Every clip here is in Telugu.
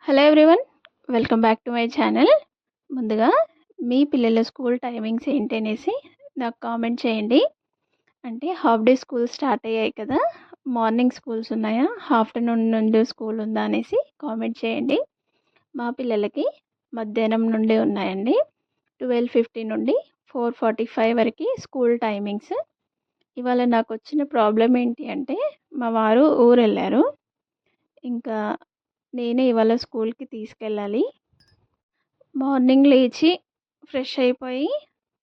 Hello everyone, welcome back to my channel. ముందుగా మీ పిల్లల స్కూల్ టైమింగ్స్ ఏంటి అనేసి నాకు కామెంట్ చేయండి. అంటే హాఫ్ డే స్కూల్ స్టార్ట్ అయ్యాయి కదా, మార్నింగ్ స్కూల్స్ ఉన్నాయా, ఆఫ్టర్నూన్ నుండి స్కూల్ ఉందా అనేసి కామెంట్ చేయండి. మా పిల్లలకి మధ్యాహ్నం నుండి ఉన్నాయండి. 12:50 నుండి 4:45 వరకు స్కూల్ టైమింగ్స్. ఇవాళ నాకు వచ్చిన ప్రాబ్లం ఏంటి అంటే, మా వారు ఊరు వెళ్ళారు. ఇంకా నేనే ఇవాళ స్కూల్కి తీసుకెళ్ళాలి. మార్నింగ్ లేచి ఫ్రెష్ అయిపోయి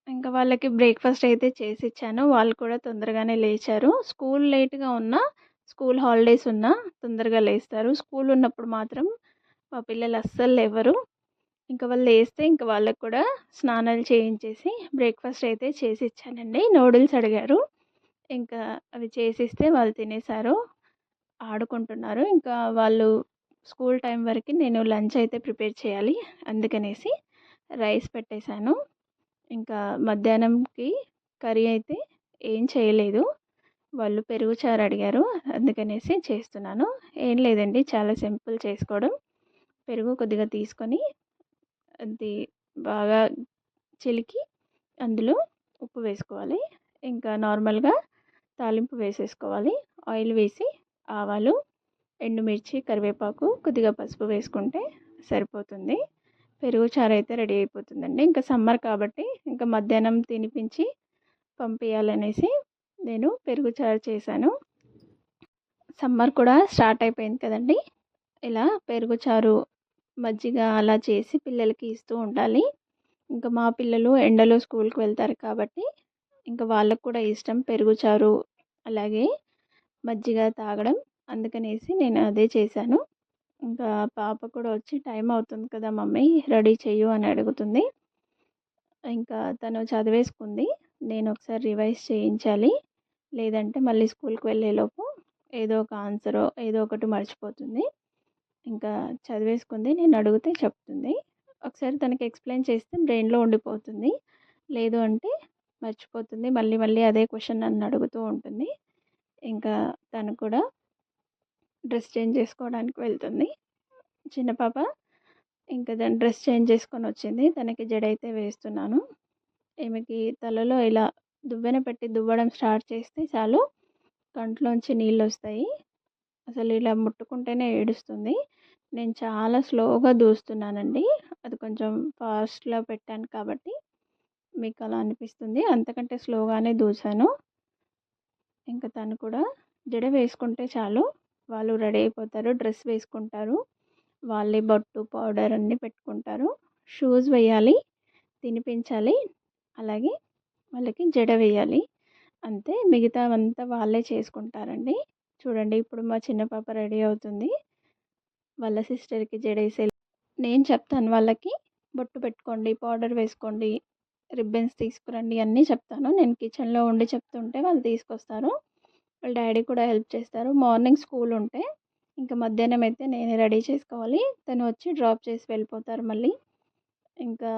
ఇంకా వాళ్ళకి బ్రేక్ఫాస్ట్ అయితే చేసి ఇచ్చాను. వాళ్ళు కూడా తొందరగానే లేచారు. స్కూల్ లేట్గా ఉన్నా, స్కూల్ హాలిడేస్ ఉన్నా తొందరగా లేస్తారు. స్కూల్ ఉన్నప్పుడు మాత్రం మా పిల్లలు అస్సలు లేవరు. ఇంకా వాళ్ళు లేస్తే ఇంకా వాళ్ళకు కూడా స్నానాలు చేయించేసి బ్రేక్ఫాస్ట్ అయితే చేసి ఇచ్చానండి. నూడిల్స్ అడిగారు, ఇంకా అవి చేసిస్తే వాళ్ళు తినేశారు, ఆడుకుంటున్నారు. ఇంకా వాళ్ళు స్కూల్ టైం వరకు నేను లంచ్ అయితే ప్రిపేర్ చేయాలి, అందుకనేసి రైస్ పెట్టేశాను. ఇంకా మధ్యాహ్నంకి కర్రీ అయితే ఏం చేయలేదు. వాళ్ళు పెరుగు చారు అడిగారు, అందుకనేసి చేస్తున్నాను. ఏం లేదండి, చాలా సింపుల్ చేసుకోవడం. పెరుగు కొద్దిగా తీసుకొని అది బాగా చిలికి అందులో ఉప్పు వేసుకోవాలి. ఇంకా నార్మల్గా తాలింపు వేసేసుకోవాలి. ఆయిల్ వేసి ఆవాలు, ఎండుమిర్చి, కరివేపాకు, కొద్దిగా పసుపు వేసుకుంటే సరిపోతుంది. పెరుగు చారు అయితే రెడీ అయిపోతుందండి. ఇంకా సమ్మర్ కాబట్టి ఇంకా మధ్యాహ్నం తినిపించి పంపించాలనేసి నేను పెరుగు చారు చేశాను. సమ్మర్ కూడా స్టార్ట్ అయిపోయింది కదండి, ఇలా పెరుగు చారు, మజ్జిగ అలా చేసి పిల్లలకి ఇస్తూ ఉండాలి. ఇంకా మా పిల్లలు ఎండలో స్కూల్కి వెళ్తారు కాబట్టి ఇంకా వాళ్ళకు కూడా ఇష్టం పెరుగు చారు, అలాగే మజ్జిగ తాగడం. అందుకనేసి నేను అదే చేశాను. ఇంకా పాప కూడా వచ్చి టైం అవుతుంది కదా మమ్మీ రెడీ చెయ్యు అని అడుగుతుంది. ఇంకా తను చదివేసుకుంది. నేను ఒకసారి రివైజ్ చేయించాలి, లేదంటే మళ్ళీ స్కూల్కి వెళ్ళేలోపు ఏదో ఒక ఆన్సరో ఏదో ఒకటి మర్చిపోతుంది. ఇంకా చదివేసుకుంది, నేను అడిగితే చెప్తుంది. ఒకసారి తనకి ఎక్స్ప్లెయిన్ చేస్తే బ్రెయిన్లో ఉండిపోతుంది, లేదు అంటే మర్చిపోతుంది. మళ్ళీ మళ్ళీ అదే క్వశ్చన్ నన్ను అడుగుతూ ఉంటుంది. ఇంకా తను కూడా డ్రెస్ చేంజ్ చేసుకోవడానికి వెళ్తుంది, చిన్న పాప. ఇంకా దాని డ్రెస్ చేంజ్ చేసుకొని వచ్చింది. తనకి జడ అయితే వేస్తున్నాను. ఈమెకి తలలో ఇలా దువ్వెన పెట్టి దువ్వడం స్టార్ట్ చేస్తే చాలు కంట్లోంచి నీళ్ళు వస్తాయి. అసలు ఇలా ముట్టుకుంటేనే ఏడుస్తుంది. నేను చాలా స్లోగా దూస్తున్నానండి, అది కొంచెం ఫాస్ట్లో పెట్టాను కాబట్టి మీకు అలా అనిపిస్తుంది. అంతకంటే స్లోగానే దూసాను. ఇంకా తను కూడా జడ వేసుకుంటే చాలు వాళ్ళు రెడీ అయిపోతారు, డ్రెస్ వేసుకుంటారు, వాళ్ళే బొట్టు పౌడర్ అన్నీ పెట్టుకుంటారు. షూస్ వేయాలి, తినిపించాలి, అలాగే వాళ్ళకి జడ వేయాలి. అంతే, మిగతావంతా వాళ్ళే చేసుకుంటారండి. చూడండి, ఇప్పుడు మా చిన్న పాప రెడీ అవుతుంది. వాళ్ళ సిస్టర్కి జడేసే నేను చెప్తాను వాళ్ళకి, బొట్టు పెట్టుకోండి, పౌడర్ వేసుకోండి, రిబ్బన్స్ తీసుకురండి అన్నీ చెప్తాను. నేను కిచెన్లో ఉండి చెప్తుంటే వాళ్ళు తీసుకొస్తారు. వాళ్ళ డాడీ కూడా హెల్ప్ చేస్తారు. మార్నింగ్ స్కూల్ ఉంటే ఇంకా మధ్యాహ్నం అయితే నేనే రెడీ చేసుకోవాలి. తను వచ్చి డ్రాప్ చేసి వెళ్ళిపోతారు మళ్ళీ. ఇంకా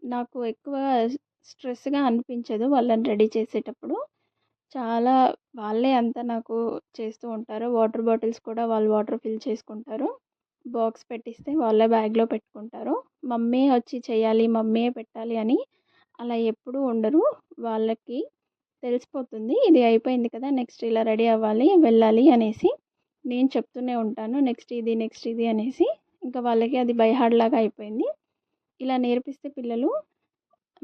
నాకు ఎక్కువ స్ట్రెస్గా అనిపించదు వాళ్ళని రెడీ చేసేటప్పుడు. చాలా వాళ్ళే అంతా నాకు చేస్తూ ఉంటారు. వాటర్ బాటిల్స్ కూడా వాళ్ళు వాటర్ ఫిల్ చేసుకుంటారు. బాక్స్ పెట్టిస్తే వాళ్ళే బ్యాగ్లో పెట్టుకుంటారు. మమ్మీ వచ్చి చేయాలి, మమ్మీయే పెట్టాలి అని అలా ఎప్పుడూ ఉండరు. వాళ్ళకి తెలిసిపోతుంది ఇది అయిపోయింది కదా, నెక్స్ట్ ఇలా రెడీ అవ్వాలి, వెళ్ళాలి అనేసి. నేను చెప్తూనే ఉంటాను నెక్స్ట్ ఇది, నెక్స్ట్ ఇది అనేసి. ఇంకా వాళ్ళకి అది బై హార్ట్ లాగా అయిపోయింది. ఇలా నేర్పిస్తే పిల్లలు,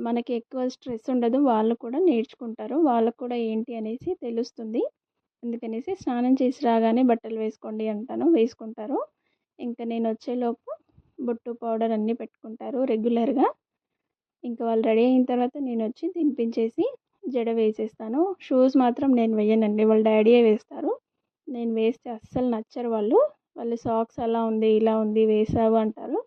మనకి ఎక్కువ స్ట్రెస్ ఉండదు, వాళ్ళు కూడా నేర్చుకుంటారు, వాళ్ళకు కూడా ఏంటి అనేసి తెలుస్తుంది. అందుకనేసి స్నానం చేసి రాగానే బట్టలు వేసుకోండి అంటాను, వేసుకుంటారు. ఇంకా నేను వచ్చేలోపు బొట్టు పౌడర్ అన్నీ పెట్టుకుంటారు రెగ్యులర్గా. ఇంకా వాళ్ళు రెడీ అయిన తర్వాత నేను వచ్చి తినిపించేసి జడ వేసేస్తాను. షూస్ మాత్రం నేను వేయనండి, వాళ్ళ డాడీయే వేస్తారు. నేను వేస్తే అస్సలు నచ్చరు వాళ్ళు. వాళ్ళు సాక్స్ అలా ఉంది, ఇలా ఉంది, వేసావు అంటారు.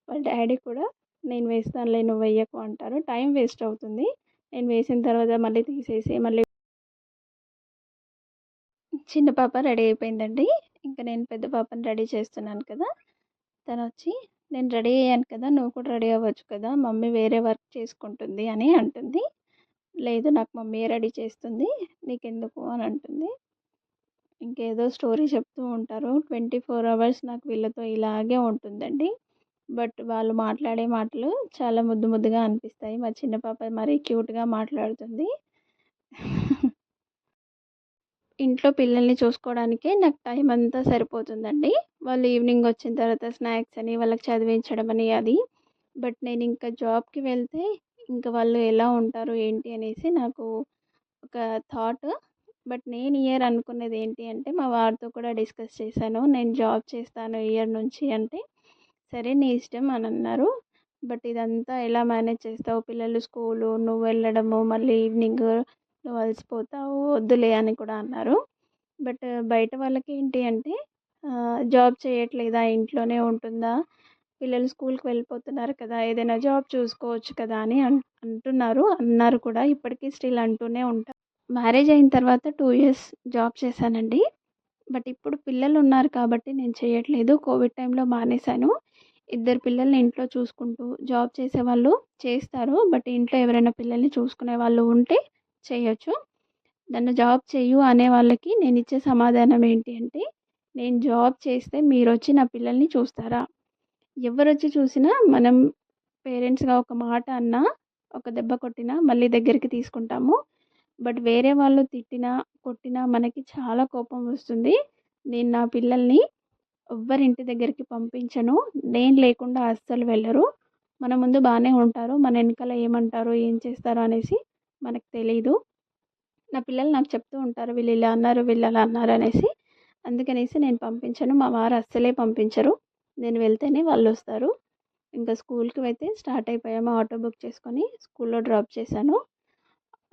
వాళ్ళ డాడీ కూడా నేను వేస్తానులే, నువ్వు వెయ్యకు అంటారు. టైం వేస్ట్ అవుతుంది, నేను వేసిన తర్వాత మళ్ళీ తీసేసి మళ్ళీ. చిన్న పాప రెడీ అయిపోయిందండి. ఇంకా నేను పెద్ద పాపని రెడీ చేస్తున్నాను కదా, తను వచ్చి నేను రెడీ అయ్యాను కదా, నువ్వు కూడా రెడీ అవ్వచ్చు కదా, మమ్మీ వేరే వర్క్ చేసుకుంటుంది అని అంటుంది. లేదు, నాకు మమ్మీ రెడీ చేస్తుంది, నీకెందుకు అని అంటుంది. ఇంకేదో స్టోరీ చెప్తూ ఉంటారు. 24 అవర్స్ నాకు వీళ్ళతో ఇలాగే ఉంటుందండి. బట్ వాళ్ళు మాట్లాడే మాటలు చాలా ముద్దు ముద్దుగా అనిపిస్తాయి. మా చిన్న పాప మరీ క్యూట్‌గా మాట్లాడుతుంది. ఇంట్లో పిల్లల్ని చూసుకోవడానికే నాకు టైం అంతా సరిపోతుందండి. వాళ్ళు ఈవినింగ్ వచ్చిన తర్వాత స్నాక్స్ అని, వాళ్ళకి చదివించడం అని అది. బట్ నేను ఇంకా జాబ్‌కి వెళ్తే ఇంక వాళ్ళు ఎలా ఉంటారు ఏంటి అనేసి నాకు ఒక థాట్. బట్ నేను ఇయర్ అనుకున్నది ఏంటి అంటే మా వారితో కూడా డిస్కస్ చేశాను. నేను జాబ్ చేస్తాను ఇయర్ నుంచి అంటే, సరే నీ ఇష్టం అని అన్నారు. బట్ ఇదంతా ఎలా మేనేజ్ చేస్తావు? పిల్లలు స్కూలు, నువ్వు వెళ్ళడము, మళ్ళీ ఈవినింగ్ నువ్వు అలసిపోతావు వద్దులే అని కూడా అన్నారు. బట్ బయట వాళ్ళకేంటి అంటే జాబ్ చేయట్లేదా? ఇంట్లోనే ఉంటుందా? పిల్లలు స్కూల్‌కి వెళ్ళిపోతున్నారు కదా! ఏదైనా జాబ్ చూసుకోవచ్చు కదా! అని అంటున్నారు. అన్నారు కూడా. ఇప్పటికి స్టిల్ అంటూనే ఉంటారు. మ్యారేజ్ అయిన తర్వాత 2 ఇయర్స్ జాబ్ చేశానండి. బట్ ఇప్పుడు పిల్లలున్నారు కాబట్టి నేను చేయట్లేదు. కోవిడ్ టైంలో మానేశాను. ఇద్దరు పిల్లల్ని ఇంట్లో చూసుకుంటూ జాబ్ చేసేవాళ్ళు చేస్తారు. బట్ ఇంట్లో ఎవరైనా పిల్లల్ని చూసుకునే వాళ్ళు ఉంటే చేయొచ్చు. నన్ను జాబ్ చెయ్యు అనే వాళ్ళకి నేనిచ్చే సమాధానం ఏంటి అంటే, నేను జాబ్ చేస్తే మీరొచ్చి నా పిల్లల్ని చూస్తారా? ఎవరొచ్చి చూసినా మనం పేరెంట్స్‌గా ఒక మాట అన్నా, ఒక దెబ్బ కొట్టినా మళ్ళీ దగ్గరికి తీసుకుంటాము. బట్ వేరే వాళ్ళు తిట్టినా, కొట్టినా మనకి చాలా కోపం వస్తుంది. నేను నా పిల్లల్ని ఎవ్వరి ఇంటి దగ్గరికి పంపించను. నేను లేకుండా అస్సలు వెళ్ళరు. మన ముందు బానే ఉంటారు. మన ఎనకాల ఏమంటారో, ఏం చేస్తారో అనేసి మనకు తెలీదు. నా పిల్లలు నాకు చెప్తూ ఉంటారు. వీళ్ళు ఇలా అన్నారు, వీళ్ళు అలా అన్నారు అనేసి. అందుకనేసి నేను పంపించను. మా వారు అస్సలే పంపించరు. నేను వెళ్తేనే వాళ్ళొస్తారు. ఇంకా స్కూల్‌కి అయితే స్టార్ట్ అయిపోయాము. ఆటో బుక్ చేసుకొని స్కూల్‌లో డ్రాప్ చేశాను.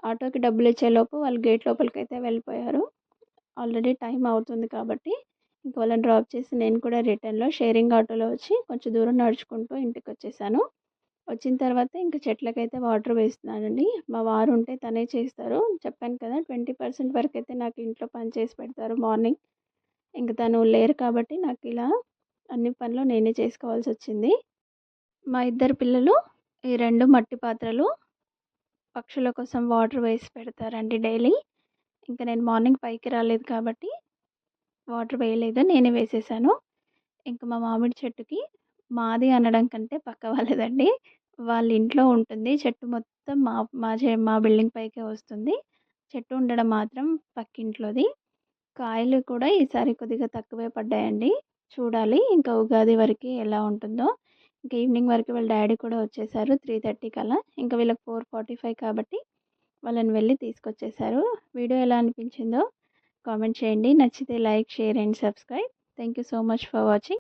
ఆటోకి డబ్బులిచ్చేలోపు వాళ్ళు గేట్ లోపలికైతే వెళ్ళిపోయారు. ఆల్రెడీ టైం అవుతుంది కాబట్టి ఇంక వాళ్ళని డ్రాప్ చేసి నేను కూడా రిటర్న్‌లో షేరింగ్ ఆటోలో వచ్చి కొంచెం దూరం నడుచుకుంటూ ఇంటికొచ్చేసాను. వచ్చిన తర్వాత ఇంక చెట్లకైతే వాటర్ వేస్తున్నానండి. మా వారు ఉంటే తనే చేస్తారు. చెప్పాను కదా! 20% వరకైతే నాకు ఇంట్లో పని చేసి పెడతారు మార్నింగ్. ఇంక తను లేరు కాబట్టి నాకిలా అన్ని పనులు నేనే చేసుకోవాల్సొచ్చింది. మా ఇద్దరు పిల్లలు ఈ 2 మట్టి పాత్రలు పక్షుల కోసం వాటర్ వేసి పెడతారండి డైలీ. ఇంక నేను మార్నింగ్ పైకి రాలేదు కాబట్టి వాటర్ వేయలేదు. నేనే వేసేసాను. ఇంక మా మామిడి చెట్టుకి మాది అనడం కంటే పక్క వాళ్ళదండి. వాళ్ళ ఇంట్లో ఉంటుంది. చెట్టు మొత్తం మా బిల్డింగ్ పైకే వస్తుంది. చెట్టు ఉండడం మాత్రం పక్కింట్లోది. కాయలు కూడా ఈసారి కొద్దిగా తక్కువే పడ్డాయండి. చూడాలి ఇంకా ఉగాది వరకి ఎలా ఉంటుందో. ఇంక ఈవినింగ్ వరకు వాళ్ళ డ్యాడీ కూడా వచ్చేసారు 3:30 కల్లా. ఇంక వీళ్ళకి 4:45 కాబట్టి వాళ్ళని వెళ్ళి తీసుకొచ్చేసారు. వీడియో ఎలా అనిపించిందో కామెంట్ చేయండి. నచ్చితే like, share and subscribe. Thank you so much for watching.